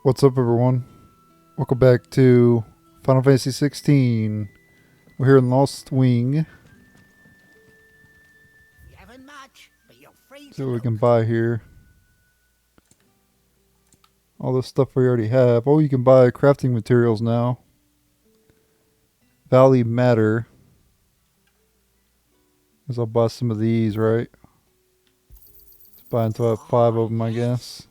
What's up, everyone? Welcome back to Final Fantasy 16. We're here in Lost Wing. You haven't much, but you're free See to what we can look. buy here. All this stuff we already have. Oh, you can buy crafting materials now. Valley Matter. Guess I'll buy some of these, right? Let's buy until I have 5 of them, I guess.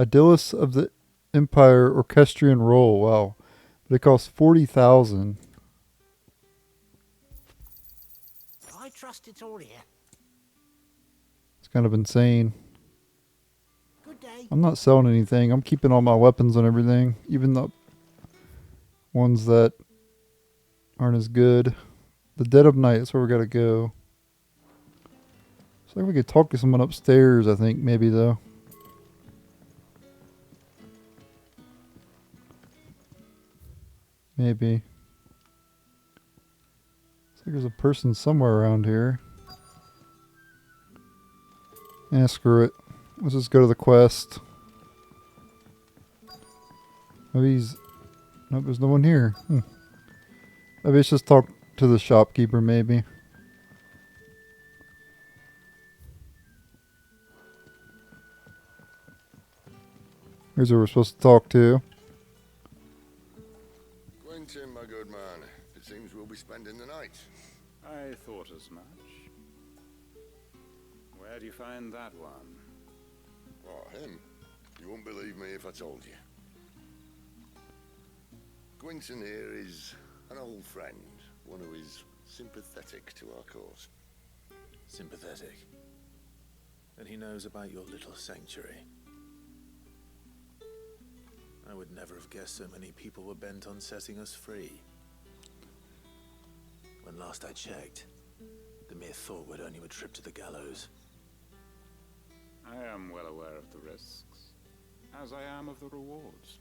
Idyllis of the Empire Orchestrion Roll. Wow. But it costs 40,000. I trust it's all here. It's kind of insane. Good day. I'm not selling anything. I'm keeping all my weapons and everything. Even the ones that aren't as good. The Dead of Night is where we gotta go. Looks like we could talk to someone upstairs, I think, maybe, though. Maybe. Looks like there's a person somewhere around here. Screw it. Let's just go to the quest. Maybe he's... Nope, there's no one here. Maybe it's just talk to the shopkeeper, maybe. Here's who we're supposed to talk to. Quentin, my good man. It seems we'll be spending the night. I thought as much. Where do you find that one? Oh, him? You won't believe me if I told you. Quentin here is an old friend, one who is sympathetic to our cause. Sympathetic. And he knows about your little sanctuary. I would never have guessed so many people were bent on setting us free. When last I checked, the mere thought would earn you a trip to the gallows. I am well aware of the risks, as I am of the rewards.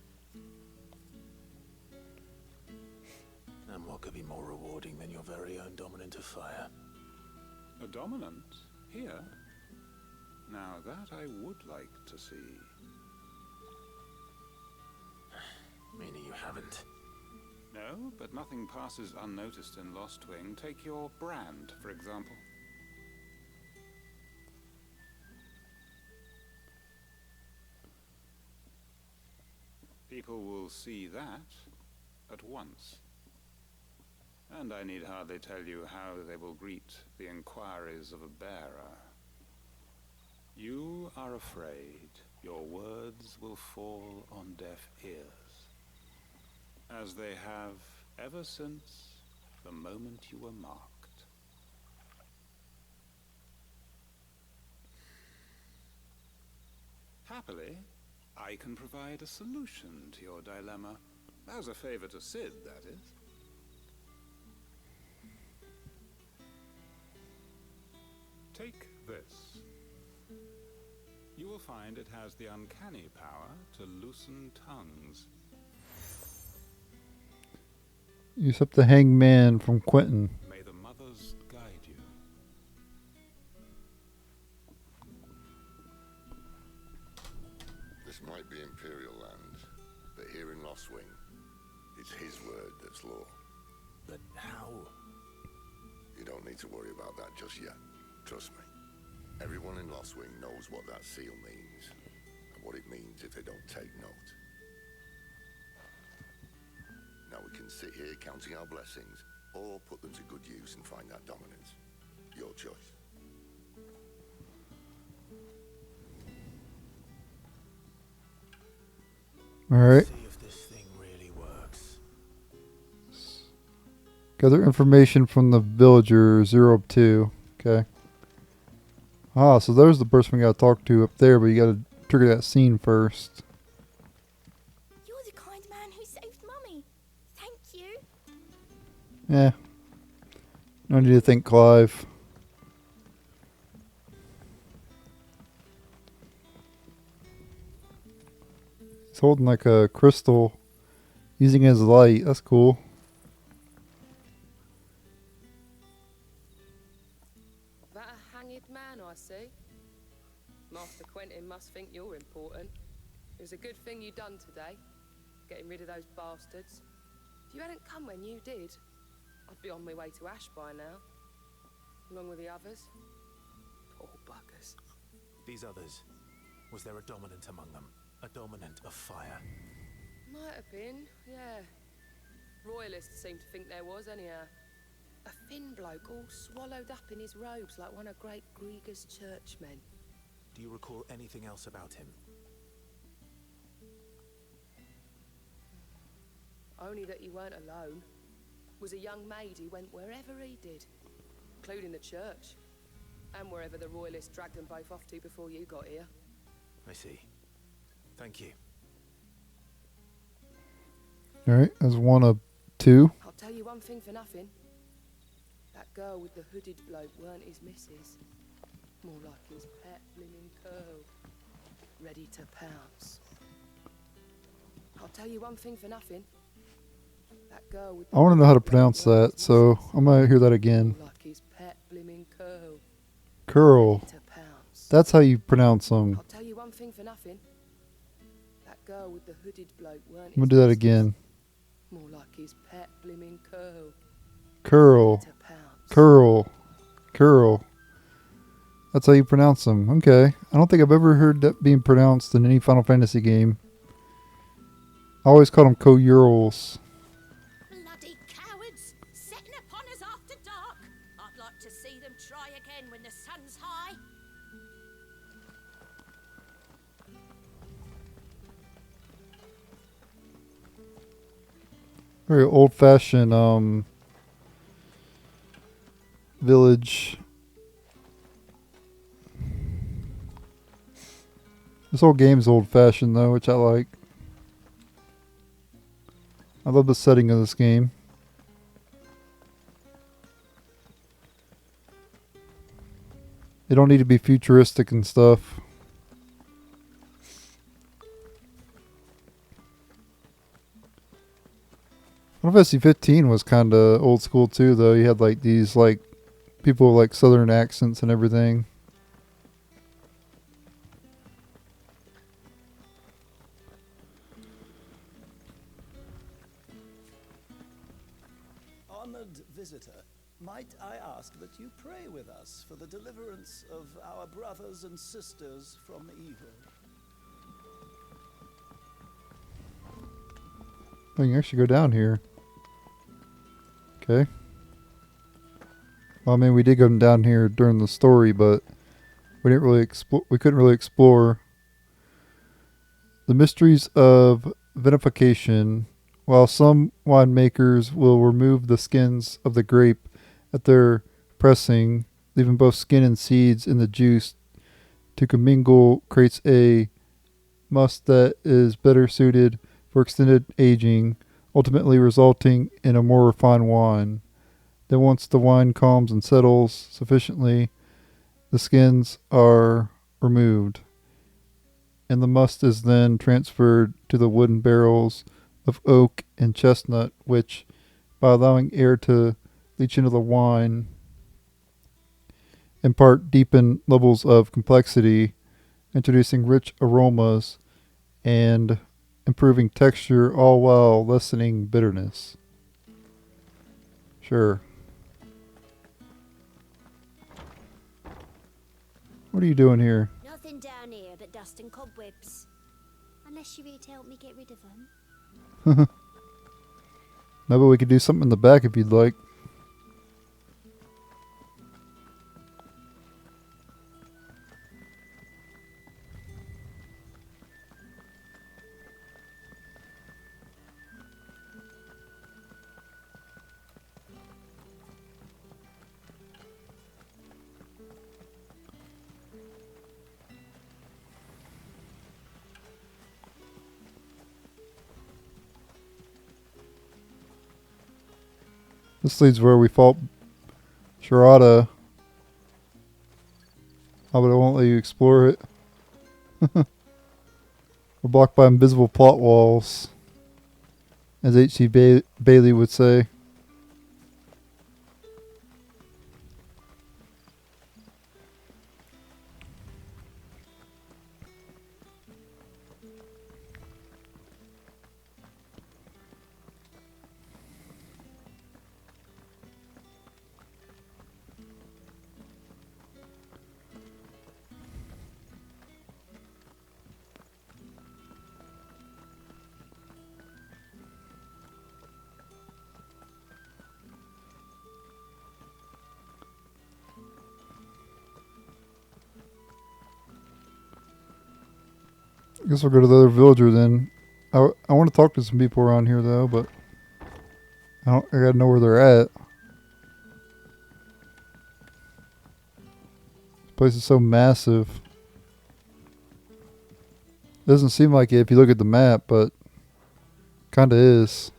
And what could be more rewarding than your very own dominant of fire? A dominant? Here? Now that I would like to see. Meaning you haven't. No, but nothing passes unnoticed in Lost Wing. Take your brand, for example. People will see that at once. And I need hardly tell you how they will greet the inquiries of a bearer. You are afraid your words will fall on deaf ears, as they have ever since the moment you were marked. Happily, I can provide a solution to your dilemma. As a favor to Sid, that is. Take this. You will find it has the uncanny power to loosen tongues. Use up the hangman from Quentin. May the mothers guide you. This might be Imperial land, but here in Lost Wing, it's his word that's law. But how? You don't need to worry about that just yet. Trust me. Everyone in Lost Wing knows what that seal means, and what it means if they don't take note. Now we can sit here counting our blessings, or put them to good use and find that dominance. Your choice. Alright. See if this thing really works. Gather information from the villager 0-2. Okay. Ah, so there's the person we gotta talk to up there, but you gotta trigger that scene first. You're the kind man who saved Mummy. Thank you. Yeah. No need to thank Clive. He's holding like a crystal, using it as light. That's cool. That a hanged man I see? Master Quentin must think you're important. It was a good thing you done today, getting rid of those bastards. If you hadn't come when you did, I'd be on my way to Ash by now, along with the others. Poor buggers. These others, was there a dominant among them? A dominant of fire? Might have been, yeah. Royalists seem to think there was, anyhow. A thin bloke all swallowed up in his robes like one of Great Grieger's churchmen. Do you recall anything else about him? Only that he weren't alone. Was a young maid who went wherever he did, including the church, and wherever the Royalists dragged them both off to before you got here. I see. Thank you. Alright, that's one of two. I'll tell you one thing for nothing. That girl with the hooded bloke weren't his missus. More like his pet blimmin' curl. Ready to pounce. I'll tell you one thing for nothing. That girl with I want to know how to pronounce that, so I'm going to hear that again. More like his pet blimmin' curl. Curl. Ready to pounce. That's how you pronounce them. I'll tell you one thing for nothing. That girl with the hooded bloke weren't I'm going his to do that missus. again. More like his pet blimmin' curl. Curl. To pounce. Curl. Curl. That's how you pronounce them. Okay. I don't think I've ever heard that being pronounced in any Final Fantasy game. I always called them co-urals. Bloody cowards! Setting upon us after dark! I'd like to see them try again when the sun's high. Very old-fashioned village. This whole game's old-fashioned though, which I like. I love the setting of this game. They don't need to be futuristic and stuff. Final Fantasy 15 was kind of old school too, though. You had like these like people with like southern accents and everything. Honored visitor, might I ask that you pray with us for the deliverance of our brothers and sisters from evil? Oh, you can actually go down here. Okay. Well, I mean, we did go down here during the story, but we didn't really explore. We couldn't really explore the mysteries of vinification. While some winemakers will remove the skins of the grape at their pressing, leaving both skin and seeds in the juice to commingle, creates a must that is better suited for extended aging, ultimately resulting in a more refined wine. Then once the wine calms and settles sufficiently, the skins are removed, and the must is then transferred to the wooden barrels of oak and chestnut, which, by allowing air to leach into the wine, impart deepen levels of complexity, introducing rich aromas and improving texture, all while lessening bitterness. Sure. What are you doing here? Nothing down here but dust and cobwebs. Unless you're here to help me get rid of them. Maybe we could do something in the back if you'd like. This leads where we fought Sharada. Oh, but I won't let you explore it. We're blocked by invisible plot walls, as H.C. Bailey would say. Guess we'll go to the other villager then. I want to talk to some people around here though, but I gotta know where they're at. This place is so massive. Doesn't seem like it if you look at the map, but kinda is.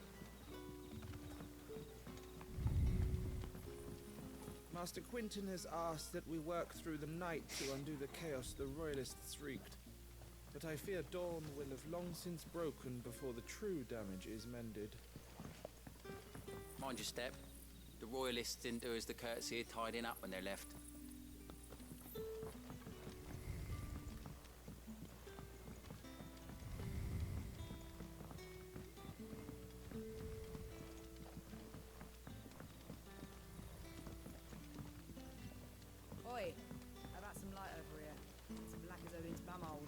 Master Quinton has asked that we work through the night to undo the chaos the Royalists wreaked. But I fear dawn will have long since broken before the true damage is mended. Mind your step. The Royalists didn't do us the courtesy of tidying up when they left. Oi, how about some light over here? Some black as Odin's bumhole.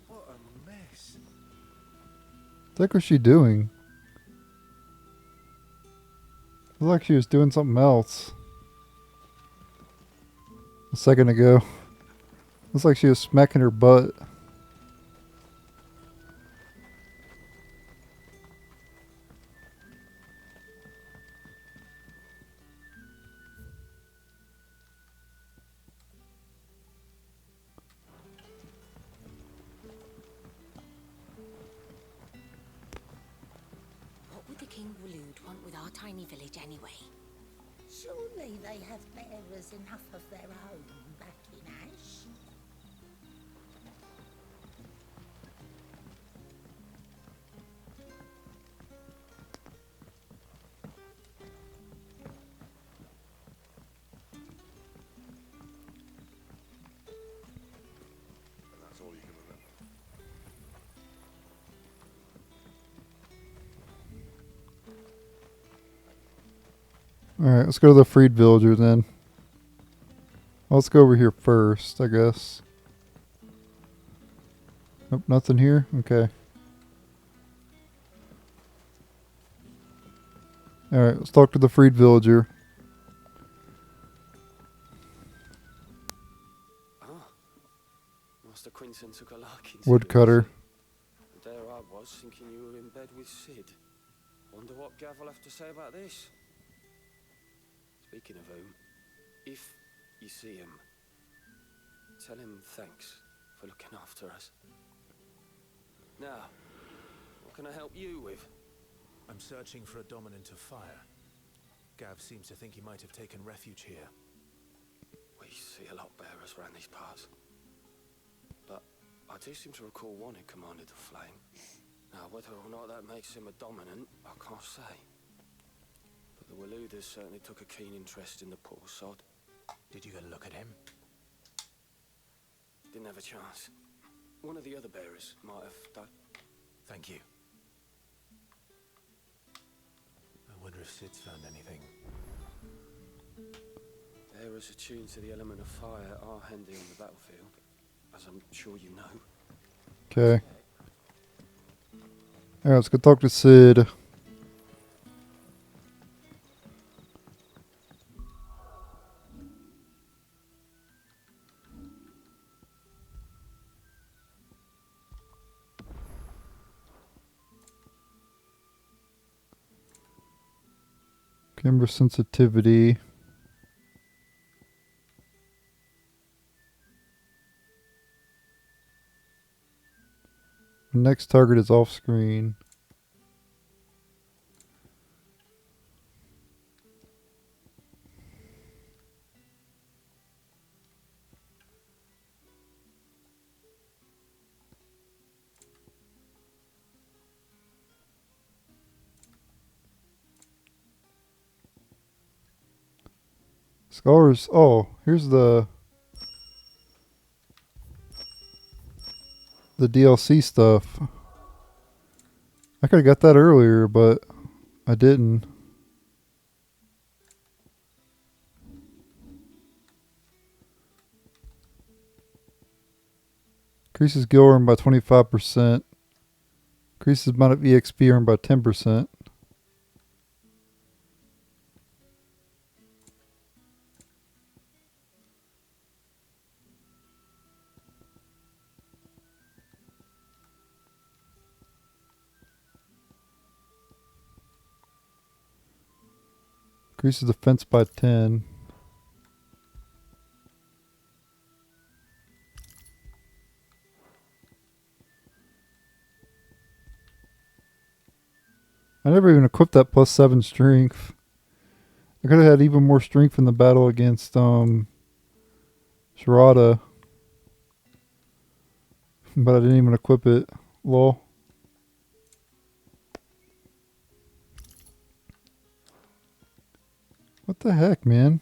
What a mess. What was she doing? It looked like she was doing something else a second ago. Looks like she was smacking her butt. What would the King Waloed want with our tiny village anyway? Surely they have bearers enough of their own back in Ash. And that's all you can remember. Alright, let's go to the freed villager then. Well, let's go over here first, I guess. Nope, nothing here? Okay. Alright, let's talk to the freed villager. Master Quinton took a liking to Woodcutter. this. There I was, thinking you were in bed with Sid. Wonder what Gav will have to say about this. Speaking of whom, if you see him, tell him thanks for looking after us. Now, what can I help you with? I'm searching for a dominant of fire. Gav seems to think he might have taken refuge here. We see a lot bearers around these parts. But I do seem to recall one who commanded the flame. Now, whether or not that makes him a dominant, I can't say. But the Walooders certainly took a keen interest in the poor sod. Did you get a look at him? Didn't have a chance. One of the other bearers might have done. Thank you. I wonder if Sid's found anything. Bearers attuned to the element of fire are handy on the battlefield, as I'm sure you know. Okay. Alright, let's go talk to Sid. Camera sensitivity. The next target is off screen. Scholars. Oh, here's the DLC stuff. I could have got that earlier, but I didn't. Increases gil earned by 25%. Increases amount of EXP earned by 10%. Increases defense by 10. I never even equipped that plus 7 strength. I could have had even more strength in the battle against Shirada. But I didn't even equip it. Lol. What the heck, man?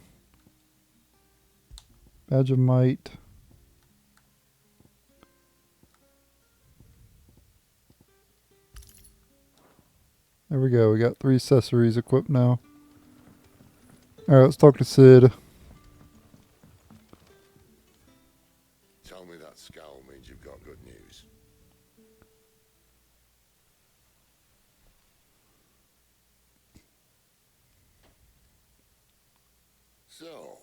Badge of Might. There we go. We got 3 accessories equipped now. Alright, let's talk to Sid. Tell me that scowl means you've got good news. So,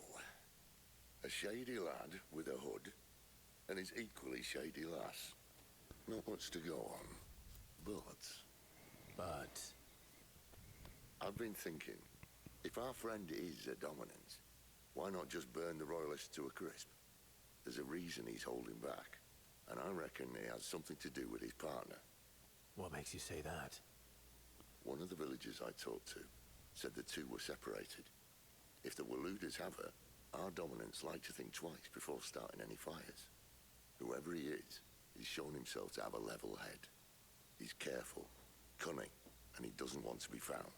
a shady lad with a hood, and his equally shady lass. Not much to go on, but I've been thinking, if our friend is a dominant, why not just burn the royalists to a crisp? There's a reason he's holding back, and I reckon it has something to do with his partner. What makes you say that? One of the villagers I talked to said the two were separated. If the Waluders have her, our dominants like to think twice before starting any fires. Whoever he is, he's shown himself to have a level head. He's careful, cunning, and he doesn't want to be found.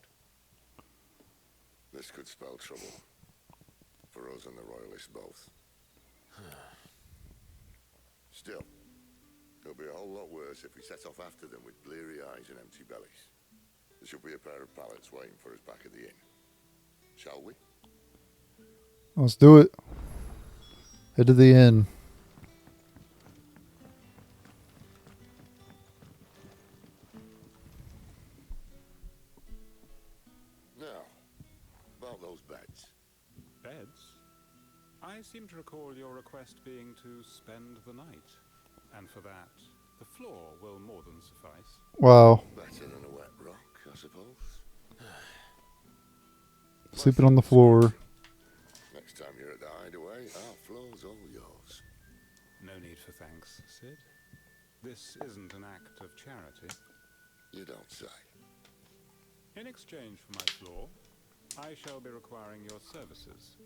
This could spell trouble. For us and the royalists both. Still, it'll be a whole lot worse if we set off after them with bleary eyes and empty bellies. There should be a pair of pallets waiting for us back at the inn. Shall we? Let's do it. Head to the inn. Now, about those beds. Beds? I seem to recall your request being to spend the night. And for that, the floor will more than suffice. Wow. Better than a wet rock, I suppose. Sleeping on the floor. Next time you're at the hideaway, our floor's all yours. No need for thanks, Sid. This isn't an act of charity. You don't say. In exchange for my floor, I shall be requiring your services.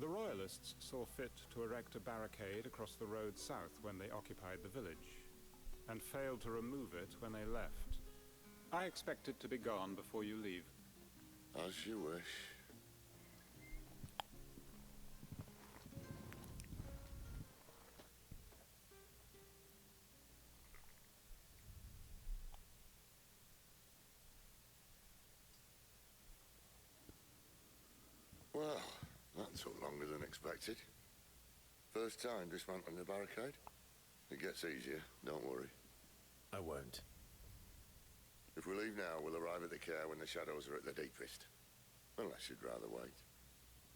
The Royalists saw fit to erect a barricade across the road south when they occupied the village, and failed to remove it when they left. I expect it to be gone before you leave. As you wish. Well, that took longer than expected. First time dismantling the barricade? It gets easier, don't worry. I won't. If we leave now, we'll arrive at the care when the shadows are at the deepest. Unless you'd rather wait.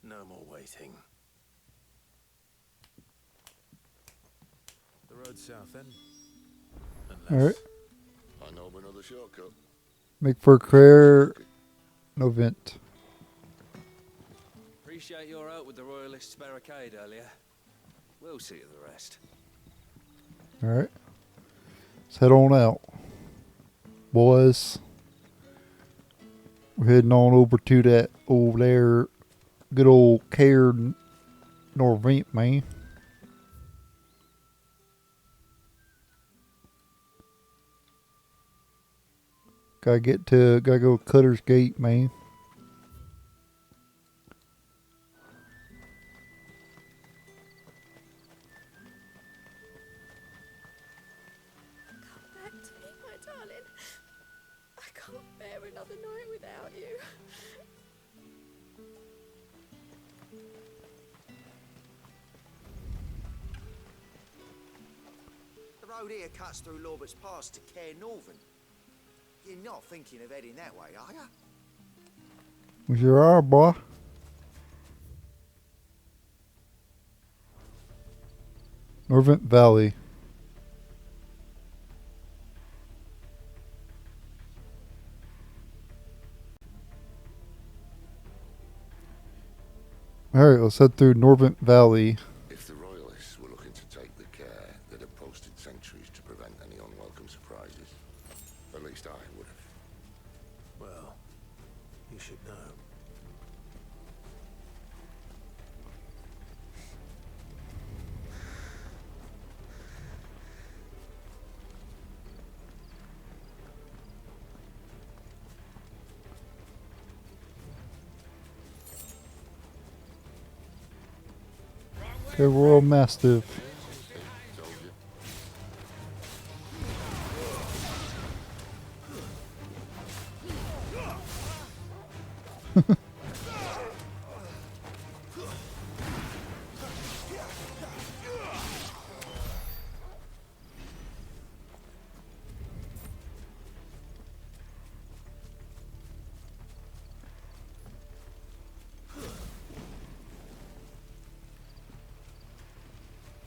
No more waiting. The road south then? Alright. I know of another shortcut. Make for prayer. No vent. Appreciate your help with the Royalists' barricade earlier. We'll see to the rest. Alright. Let's head on out. Boys. We're heading on over to that over there. Good old Cairn Norvent, man. Gotta go to Cutter's Gate, man. Come back to me, my darling. I can't bear another night without you. The road here cuts through Lorbert's Pass to Care Northern. You're not thinking of heading that way, are you? We sure are, boy. Norvent Valley. Alright, let's head through Norvent Valley. If the Royalists were looking to take the care, they'd have posted sentries to prevent any unwelcome surprises. At least I would have. Well, you should know. Okay, Royal Mastiff.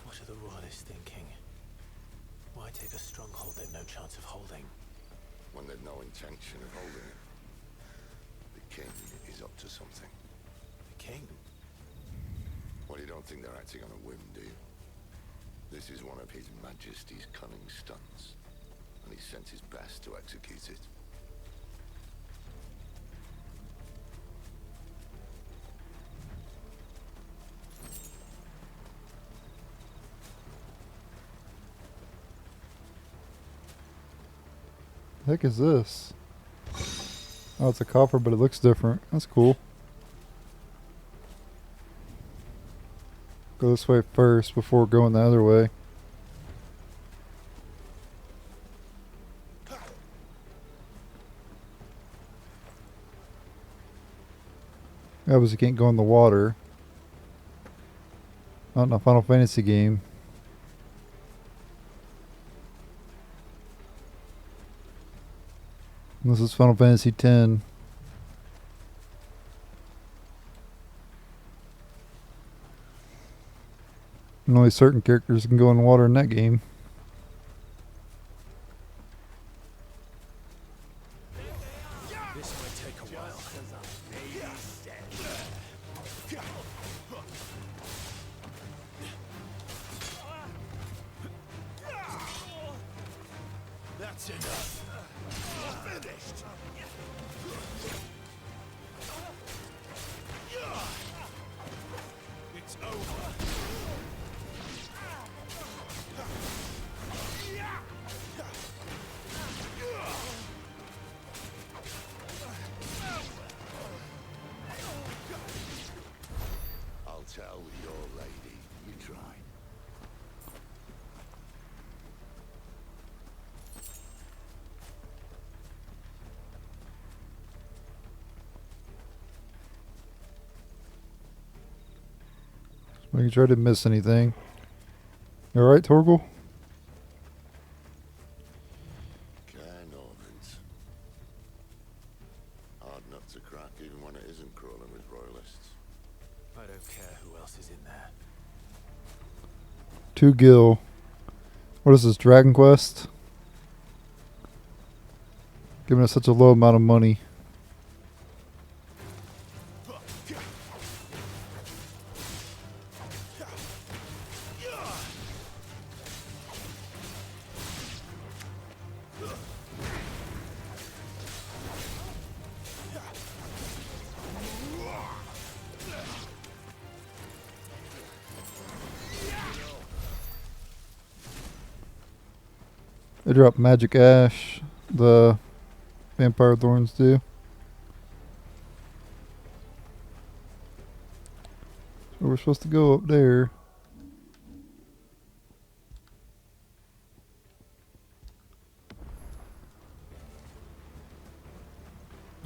What are the Royalists thinking? Why take a stronghold they've no chance of holding? When they've no intention of holding it. The king is up to something. The king? Well, you don't think they're acting on a whim, do you? This is one of His Majesty's cunning stunts, and he's sent his best to execute it. The heck is this? Oh, it's a copper, but it looks different. That's cool. Go this way first before going the other way. Yeah, but you can't go in the water. Not in a Final Fantasy game. This is Final Fantasy X. And only certain characters can go in water in that game. This might take a while. That's enough. Finished. It's over. I'll tell your lady. You try. Making sure I didn't miss anything. You alright, Torgal? Norvins. Hard nut to crack even when it isn't crawling with Royalists. I don't care who else is in there. Yugioh. What is this, Dragon Quest? Giving us such a low amount of money. They drop magic ash, the vampire thorns do. So we're supposed to go up there.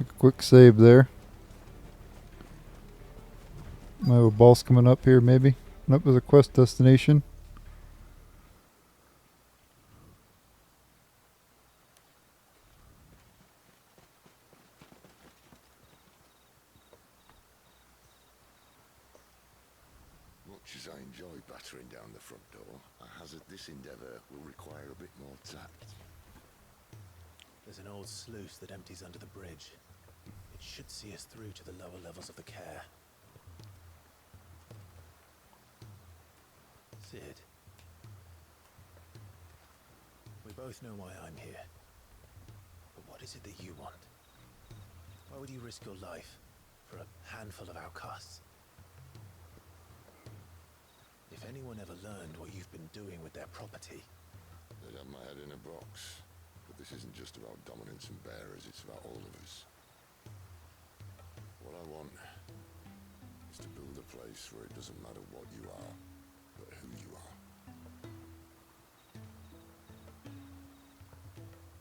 Make a quick save there. Might have a boss coming up here maybe. Nope, there's a quest destination. Much as I enjoy battering down the front door, I hazard this endeavour will require a bit more tact. There's an old sluice that empties under the bridge. It should see us through to the lower levels of the care. Sid. We both know why I'm here. But what is it that you want? Why would you risk your life for a handful of outcasts? If anyone ever learned what you've been doing with their property... They'd have my head in a box. But this isn't just about dominance and bearers, it's about all of us. What I want is to build a place where it doesn't matter what you are, but who you are.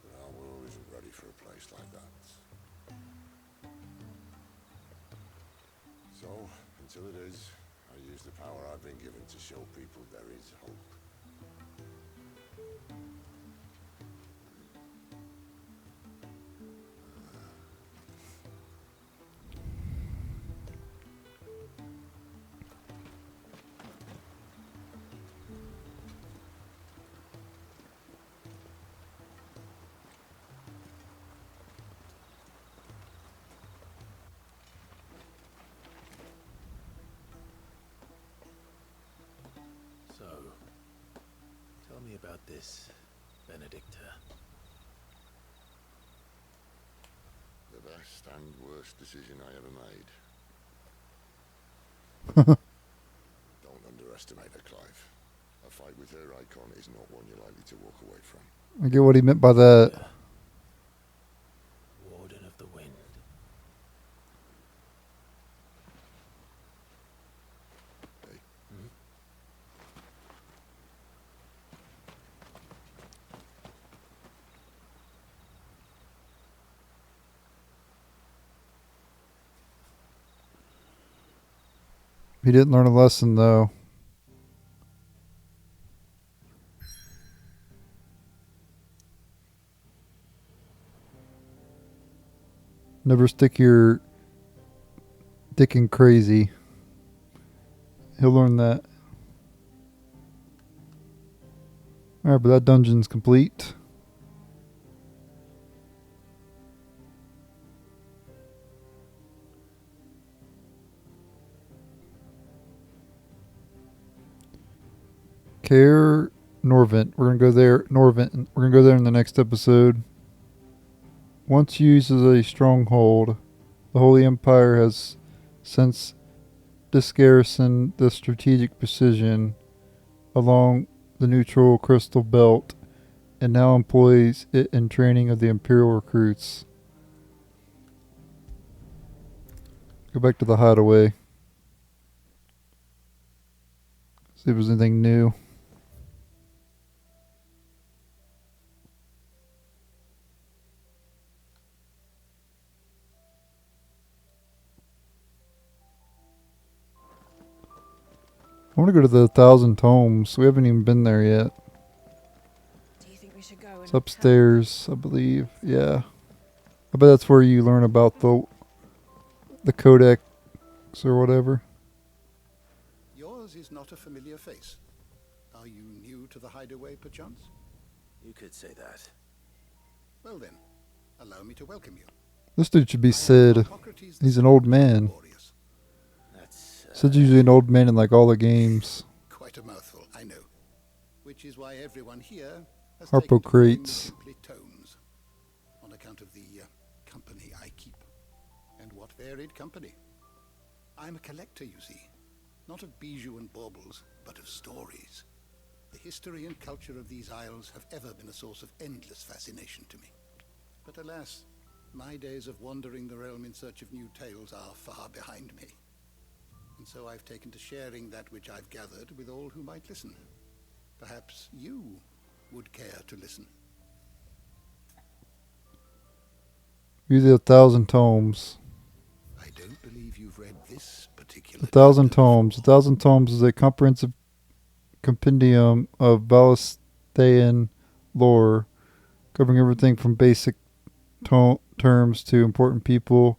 But our world isn't ready for a place like that. So, until it is, I use the power I've been given to show people there is hope. So, tell me about this, Benedicta. The best and worst decision I ever made. Don't underestimate her, Clive. A fight with her icon is not one you're likely to walk away from. I get what he meant by that. Warden of the Wind. He didn't learn a lesson, though. Never stick your dick in crazy. He'll learn that. Alright, but that dungeon's complete. Care Norvent. We're gonna go there. Norvent. We're gonna go there in the next episode. Once used as a stronghold, the Holy Empire has since disgarrisoned the strategic precision along the neutral crystal belt and now employs it in training of the Imperial recruits. Go back to the hideaway. See if there's anything new. I want to go to the Thousand Tomes. We haven't even been there yet. Do you think we should go It's upstairs, I believe. Yeah. I bet that's where you learn about the codex or whatever. Yours is not a familiar face. Are you new to the hideaway, perchance? You could say that. Well then, allow me to welcome you. This dude should be Sid. He's an old man. Sid's usually an old man in like all the games. Quite a mouthful, I know. Which is why everyone here has Harpocrates. simply tomes, on account of the company I keep. And what varied company. I'm a collector, you see. Not of bijou and baubles, but of stories. The history and culture of these isles have ever been a source of endless fascination to me. But alas, my days of wandering the realm in search of new tales are far behind me. And so I've taken to sharing that which I've gathered with all who might listen. Perhaps you would care to listen. Read the Thousand Tomes. I don't believe you've read this particular... The Thousand Tomes. The Thousand Tomes is a comprehensive compendium of Balistaean lore, covering everything from basic terms to important people,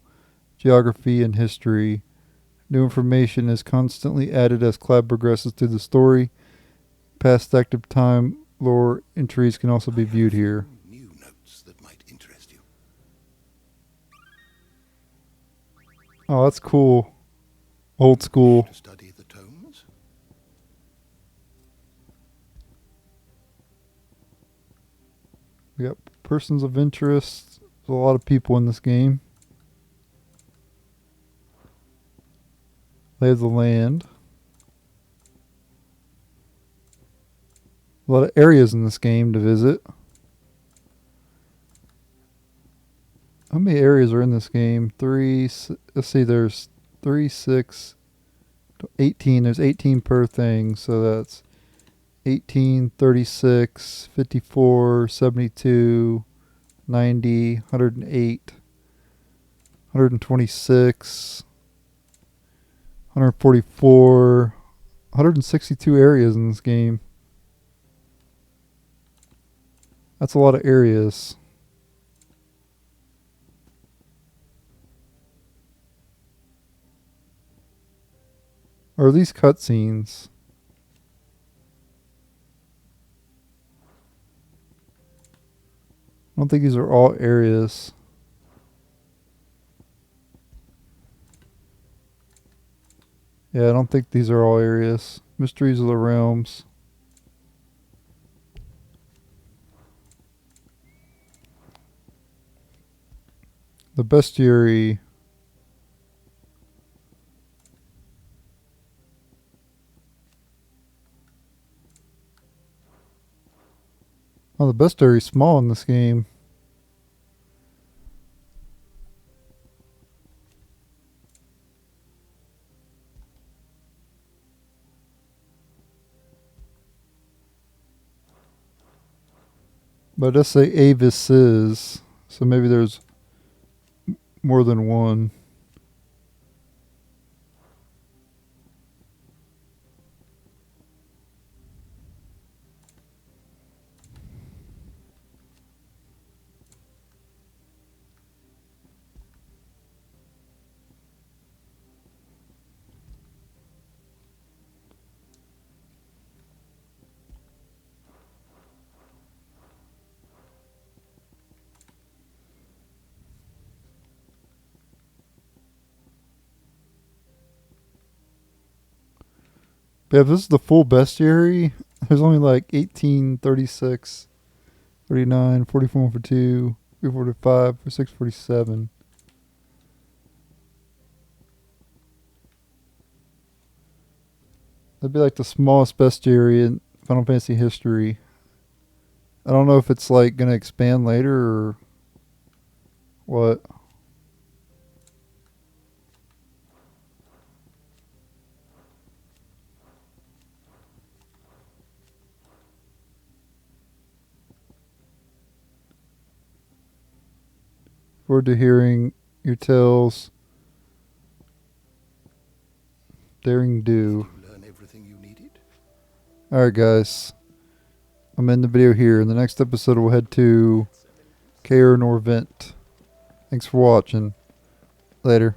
geography, and history. New information is constantly added as Clab progresses through the story. Past active time lore entries can also be viewed here. New notes that might interest you. Oh, that's cool. Old school. To study the tomes? We got persons of interest. There's a lot of people in this game. Lay of the land. A lot of areas in this game to visit. How many areas are in this game? Let's see, there's 3, 6, 18. There's 18 per thing, so that's 18, 36, 54, 72, 90, 108, 126, 144, 162 areas in this game. That's a lot of areas. Or are these cutscenes? I don't think these are all areas. Yeah, I don't think these are all areas. Mysteries of the Realms. The Bestiary. Oh, the bestiary is small in this game. But it does say Avis is, so maybe there's more than one. But if this is the full bestiary, there's only like 18, 36, 39, 44 for 2, 345 for 647. That'd be like the smallest bestiary in Final Fantasy history. I don't know if it's like going to expand later or what. Forward to hearing your tales. Daring do. Learn everything you needed? Alright guys. I'm ending the video here. In the next episode we'll head to Caer Norvent. Thanks for watching. Later.